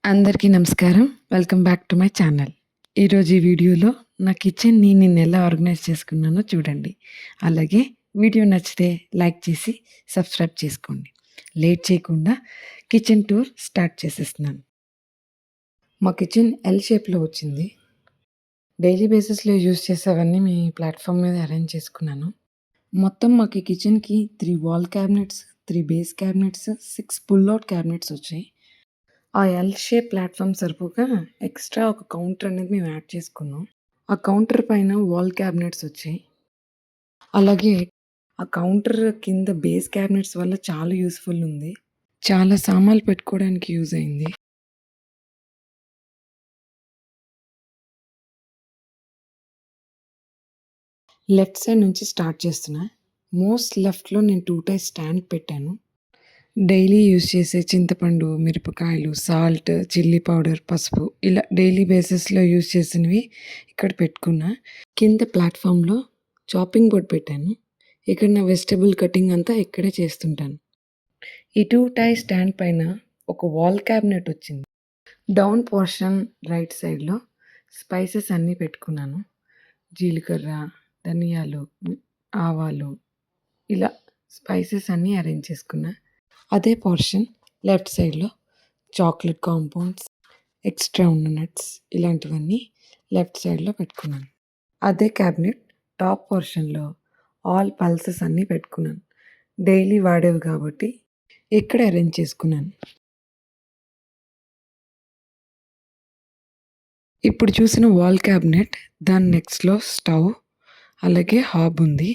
అందరికీ నమస్కారం. Welcome back to my channel. ఈరోజు ఈ వీడియోలో నా కిచెన్‌ని నేనెలా ఆర్గనైజ్ చేసుకున్నానో చూడండి. అలాగే వీడియో నచ్చితే లైక్ చేసి సబ్స్క్రైబ్ చేసుకోండి. లేట్ చేయకుండా కిచెన్ టూర్ స్టార్ట్ చేసేస్తున్నాను. మా కిచెన్ ఎల్ షేప్‌లో వచ్చింది. డైలీ బేసిస్‌లో యూజ్ చేసేవన్నీ మీ ప్లాట్‌ఫామ్ మీద అరేంజ్ చేసుకున్నాను. మొత్తం మాకు ఈ కిచెన్‌కి 3 wall cabinets, 3 base cabinets, 6 pull out cabinets వచ్చాయి. ఆ ఎల్ షేప్ ప్లాట్‌ఫామ్ సరిపోక ఎక్స్‌ట్రా ఒక కౌంటర్ అనేది మేము యాడ్ చేసుకున్నాం. ఆ కౌంటర్ పైన వాల్ క్యాబినెట్స్ వచ్చాయి. అలాగే ఆ కౌంటర్ కింద బేస్ క్యాబినెట్స్ వల్ల చాలా యూజ్‌ఫుల్ ఉంది. చాలా సామాన్లు పెట్టుకోవడానికి యూజ్ అయింది. లెఫ్ట్ సైడ్ నుంచి స్టార్ట్ చేస్తున్నా. మోస్ట్ లెఫ్ట్‌లో నేను 2 టైర్స్ స్టాండ్ పెట్టాను. డైలీ యూజ్ చేసే చింతపండు, మిరపకాయలు, సాల్ట్, చిల్లీ పౌడర్, పసుపు ఇలా డైలీ బేసిస్‌లో యూజ్ చేసినవి ఇక్కడ పెట్టుకున్నా. కింద ప్లాట్‌ఫామ్‌లో చాపింగ్ బోర్డ్ పెట్టాను. ఇక్కడ నా వెజిటబుల్ కటింగ్ అంతా ఇక్కడే చేస్తుంటాను. ఈ 2 టైర్ స్టాండ్ పైన ఒక వాల్ క్యాబినెట్ వచ్చింది. డౌన్ పోర్షన్ రైట్ సైడ్‌లో స్పైసెస్ అన్నీ పెట్టుకున్నాను. జీలకర్ర, ధనియాలు, ఆవాలు ఇలా స్పైసెస్ అన్నీ అరేంజ్ చేసుకున్నా. అదే పోర్షన్ లెఫ్ట్ సైడ్‌లో చాక్లెట్ కాంపౌండ్స్, ఎక్స్‌ట్రా ఉన్న నట్స్ ఇలాంటివన్నీ లెఫ్ట్ సైడ్‌లో పెట్టుకున్నాను. అదే క్యాబినెట్ టాప్ పోర్షన్‌లో ఆల్ పల్సెస్ అన్నీ పెట్టుకున్నాను. డైలీ వాడేవి కాబట్టి ఇక్కడే అరేంజ్ చేసుకున్నాను. ఇప్పుడు చూసిన వాల్ క్యాబినెట్ దాని నెక్స్ట్‌లో స్టవ్, అలాగే హాబ్ ఉంది.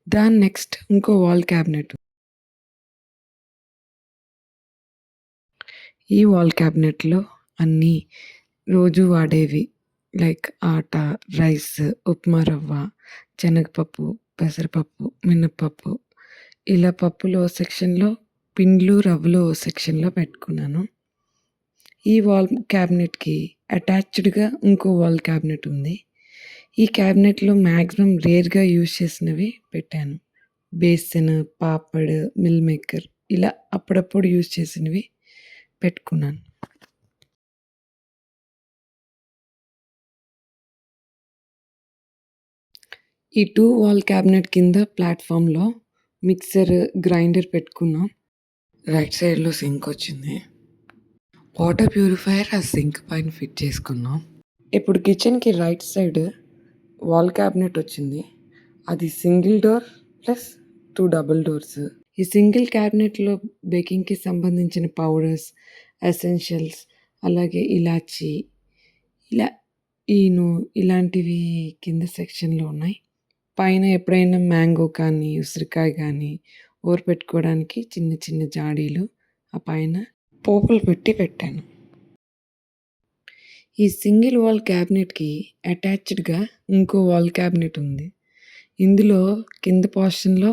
దాని నెక్స్ట్ ఇంకో వాల్ క్యాబినెట్. ఈ వాల్ క్యాబినెట్‌లో అన్నీ రోజు వాడేవి లైక్ ఆట, రైస్, ఉప్మా రవ్వ, శనగపప్పు, పెసరపప్పు, మినపప్పు ఇలా పప్పులో సెక్షన్‌లో, పిండ్లు, రవ్వలు సెక్షన్‌లో పెట్టుకున్నాను. ఈ వాల్ క్యాబినెట్‌కి అటాచ్డ్‌గా ఇంకో వాల్ క్యాబినెట్ ఉంది. ఈ క్యాబినెట్‌లో మ్యాక్సిమం రేర్‌గా యూజ్ చేసినవి పెట్టాను. బేసిన్, పాపడ్, మిల్ మేకర్ ఇలా అప్పుడప్పుడు యూజ్ చేసినవి పెట్టుకున్నాను. ఈ 2 వాల్ క్యాబినెట్ కింద ప్లాట్‌ఫామ్‌లో మిక్సర్, గ్రైండర్ పెట్టుకున్నాం. రైట్ సైడ్‌లో సింక్ వచ్చింది. వాటర్ ప్యూరిఫైయర్ ఆ సింక్ పైన ఫిట్ చేసుకున్నాం. ఇప్పుడు కిచెన్‌కి రైట్ సైడ్ వాల్ క్యాబినెట్ వచ్చింది. అది single door plus 2 double doors. ఈ సింగిల్ క్యాబినెట్‌లో బేకింగ్‌కి సంబంధించిన పౌడర్స్, ఎసెన్షియల్స్ అలాగే ఇలాచీ ఇలా ఈనో ఇలాంటివి కింద సెక్షన్‌లో ఉన్నాయి. పైన ఎప్పుడైనా మ్యాంగో కానీ, ఉసిరికాయ కానీ ఊరపెట్టుకోవడానికి చిన్న చిన్న జాడీలు ఆ పైన పోపులు పెట్టాను. ఈ సింగిల్ వాల్ క్యాబినెట్‌కి అటాచ్డ్‌గా ఇంకో వాల్ క్యాబినెట్ ఉంది. ఇందులో కింద పోర్షన్‌లో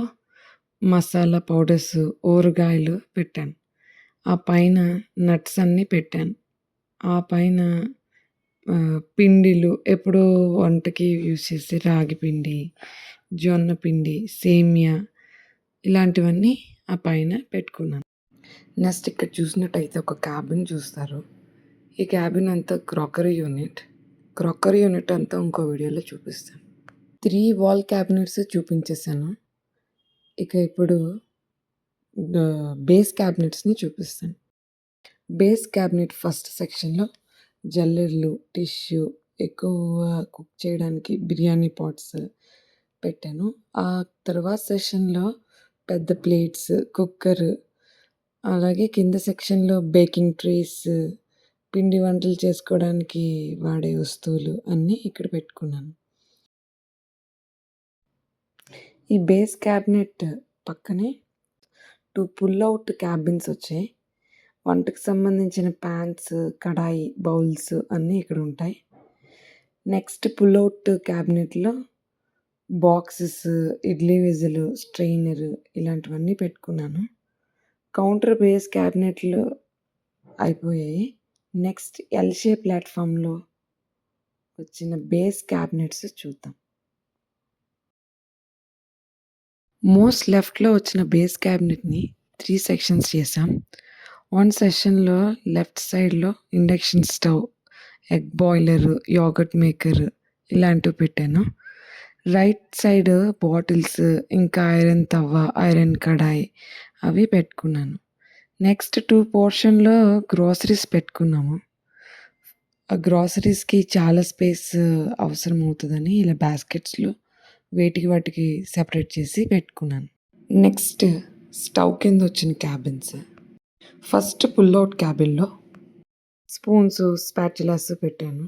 మసాలా పౌడర్స్, ఊరగాయలు పెట్టాను. ఆ పైన నట్స్ అన్నీ పెట్టాను. ఆ పైన పిండిలు ఎప్పుడో వంటకి యూజ్ చేసే రాగి పిండి, జొన్న పిండి, సేమియా ఇలాంటివన్నీ ఆ పైన పెట్టుకున్నాను. నెక్స్ట్ ఇక్కడ చూసినట్టయితే ఒక క్యాబిన్ చూస్తారు. ఈ క్యాబిన్ అంతా క్రాకరీ యూనిట్. క్రాకరీ యూనిట్ అంతా ఇంకో వీడియోలో చూపిస్తాను. 3 వాల్ క్యాబినెట్స్ చూపించేసాను. ఇక ఇప్పుడు బేస్ క్యాబినెట్స్‌ని చూపిస్తాను. బేస్ క్యాబినెట్ ఫస్ట్ సెక్షన్‌లో జల్లెడలు, టిష్యూ, ఎక్కువ కుక్ చేయడానికి బిర్యానీ పాట్స్ పెట్టాను. ఆ తర్వాత సెక్షన్‌లో పెద్ద ప్లేట్స్, కుక్కర్ అలాగే కింద సెక్షన్‌లో బేకింగ్ ట్రేస్, పిండి వంటలు చేసుకోవడానికి వాడే వస్తువులు అన్నీ ఇక్కడ పెట్టుకున్నాను. ఈ బేస్ క్యాబినెట్ పక్కనే 2 పుల్ ఔట్ క్యాబిన్స్ వచ్చాయి. వంటకు సంబంధించిన పాన్స్, కడాయి, బౌల్స్ అన్నీ ఇక్కడ ఉంటాయి. నెక్స్ట్ పుల్ ఔట్ క్యాబినెట్‌లో బాక్సెస్, ఇడ్లీ విజిల్, స్ట్రెయినర్ ఇలాంటివన్నీ పెట్టుకున్నాను. కౌంటర్ బేస్ క్యాబినెట్‌లు అయిపోయాయి. నెక్స్ట్ ఎల్ షేప్ ప్లాట్‌ఫామ్‌లో వచ్చిన బేస్ క్యాబినెట్స్ చూద్దాం. మోస్ట్ లెఫ్ట్‌లో వచ్చిన బేస్ క్యాబినెట్‌ని 3 సెక్షన్స్ చేశాం. వన్ సెషన్‌లో లెఫ్ట్ సైడ్‌లో induction stove, egg boiler, yoghurt maker ఇలాంటివి పెట్టాను. రైట్ సైడ్ బాటిల్స్, ఇంకా ఐరన్ తవ్వ, ఐరన్ కడాయి అవి పెట్టుకున్నాను. నెక్స్ట్ 2 పోర్షన్‌లో గ్రోసరీస్ పెట్టుకున్నాము. ఆ గ్రోసరీస్‌కి చాలా స్పేస్ అవసరమవుతదని ఇలా బాస్కెట్స్‌లో వేటికి వాటికి సెపరేట్ చేసి పెట్టుకున్నాను. నెక్స్ట్ స్టవ్ కిందొచ్చిన క్యాబిన్స్. ఫస్ట్ పుల్ ఔట్ క్యాబిన్‌లో స్పూన్స్, స్పాచులాస్ పెట్టాను.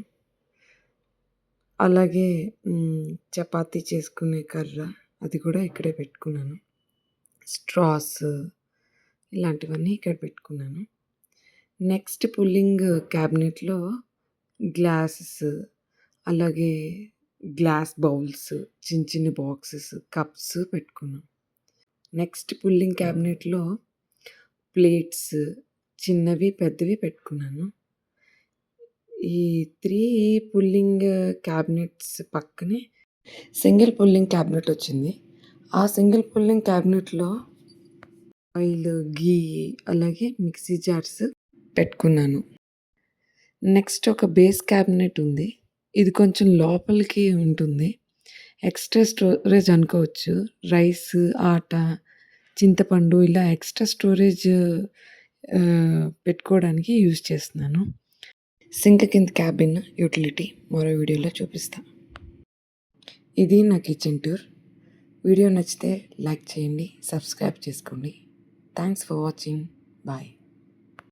అలాగే చపాతీ చేసుకునే కర్ర అది కూడా ఇక్కడే పెట్టుకున్నాను. స్ట్రాస్ ఇలాంటివన్నీ ఇక్కడ పెట్టుకున్నాను. నెక్స్ట్ పుల్లింగ్ క్యాబినెట్‌లో గ్లాసెస్, అలాగే గ్లాస్ బౌల్స్, చిన్న చిన్న బాక్సెస్, కప్స్ పెట్టుకున్నాం. నెక్స్ట్ పుల్లింగ్ క్యాబినెట్‌లో ప్లేట్స్ చిన్నవి, పెద్దవి పెట్టుకున్నాను. ఈ 3 పుల్లింగ్ క్యాబినెట్స్ పక్కనే సింగిల్ పుల్లింగ్ క్యాబినెట్ వచ్చింది. ఆ సింగిల్ పుల్లింగ్ క్యాబినెట్‌లో ఆయిల్, ఘీ అలాగే మిక్సీ జార్స్ పెట్టుకున్నాను. నెక్స్ట్ ఒక బేస్ క్యాబినెట్ ఉంది. ఇది కొంచెం లోపలికి ఉంటుంది. ఎక్స్‌ట్రా స్టోరేజ్ అనుకోవచ్చు. రైస్, ఆటా, చింతపండు ఇలా ఎక్స్‌ట్రా స్టోరేజ్ పెట్టుకోవడానికి యూజ్ చేస్తున్నాను. సింక్ కింద క్యాబిన్ యుటిలిటీ మరో వీడియోలో చూపిస్తా. ఇది నా కిచెన్ టూర్. వీడియో నచ్చితే లైక్ చేయండి, సబ్స్క్రైబ్ చేసుకోండి. Thanks for watching. బాయ్.